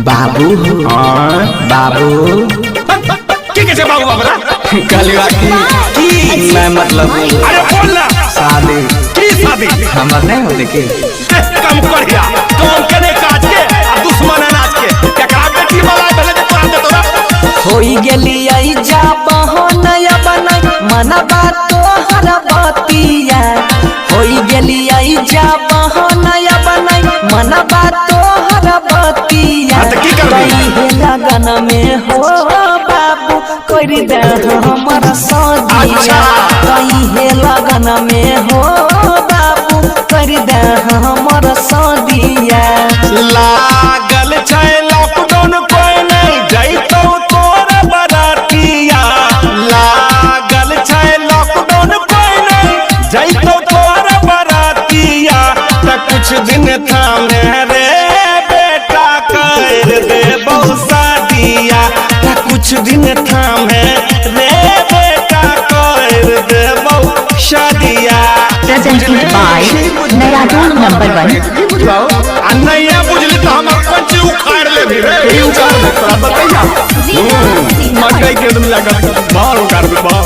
बाबू बाबू कैसे बाबू बाबरा कलवा की मैं मतलब अरे बोल ना शादी की शादी हमर नहीं होते की कम करिया कौन करे काज के आ दुश्मन अनाज के केकरा बेटी वाला भले के तोरा दे तोरा होई गेली आई जा बहनया बनाई मना बात तोहर बतिया होई गेली आई जा बहनया बनाई मना बात तोहर बतिया हाँ, तो की करबी? हे लगन में हो बाबू करी दे हमर सदिया अच्छा। हे लगन में हो बाबू करी दे हमर सदिया लागल छै लॉकडाउन कोई नहीं जइतो तोरा बरातिया लागल छै लॉकडाउन कोई नहीं जइतो तोरा बरातिया त कुछ दिन थामे रे बेटा कर दे बहु शादिया त कुछ दिन थामे रे बेटा कर दे बहु Shadiya presented by Naradun number 1. आ नैया बुझली तो हम अपन चीज उखाड़ ले भी रे उखाड़ ले तोरा बतैया मकई के तुम लागत बाहर उखाड़ दे बाहर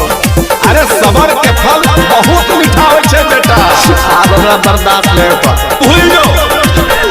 अरे सबर के फल बहुत मीठा होय छै बेटा आप हमरा बर्दाश्त ले भूल जो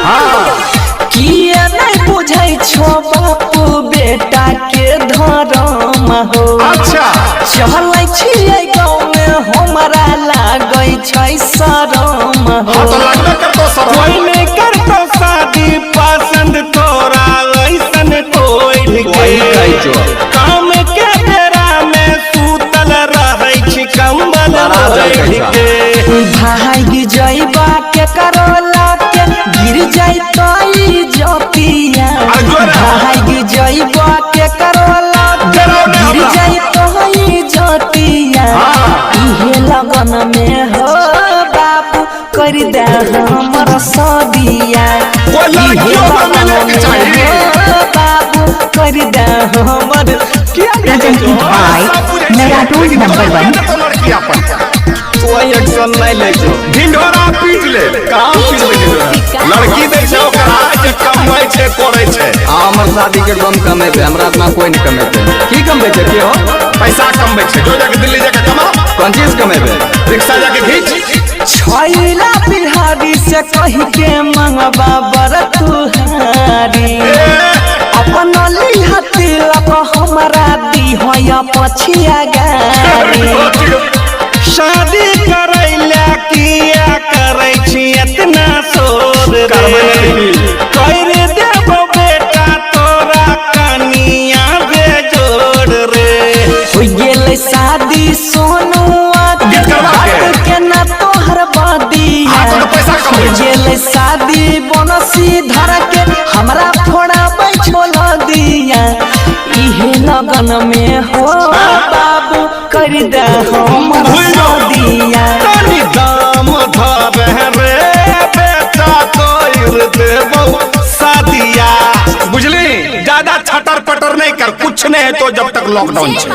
हां किया नहीं बुझै छो बापू बेटा के धर्म हो अच्छा चलै छियै गाँव में हमरा लागै छै शरम हो हां तो लागबे करतो सब कोई नहीं करतो शादी पसंद तोरा ऐसन कोई कही के जो काम के बेरा में सूतल रहै छी कंबल ओढ़ के भाग जइबा के करोला के गिर जइतई जपिया भाग जइबा के करोला के गिर जइतई जपिया इहे लगन में हो बाबू कर दे हमर सदिया वो लड़कियों को मिले के चाहिए बाबू कर दे हमर Presented by Naradun number 1. लड़की अपन कोई एक्शन नहीं ले जो ढिंढोरा पीट ले कहाँ पीट ले ढिंढोरा लड़की देख छै ओकरा के कमाई छै करे छै हमर शादी के दम कमेबे हमरा इतना कोई नहीं कमेबे की कमबे छै की हो पैसा कमबै छै जो जाके दिल्ली जाके कमा कौन चीज कमेबे रिक्शा जाके घीच छैला बिहारी से कही के मंगवा बर तुहारी अपन लिहा तिलक हमरा दी होया पछिया गारी शादी करैला किया करै छी इतना शोर रे कर देबो बेटा तोरा कनिया बेजोड़ रे हो गेलै शादी सोनुआ के करवा के। बात के ना तोहर बदिया हाँ, तो पैसा कमाई हो गेलै शादी बनसी धर के हमरा फोड़ा बैठोल दिया इहे लगन में हो बाबू कर दे हमर भूल जाओ। सदिया तनी दाम धरे रे बेटा कोई देबो शादिया बुझली ज्यादा छटर पटर नहीं कर कुछ नहीं है तो जब तक लॉकडाउन छै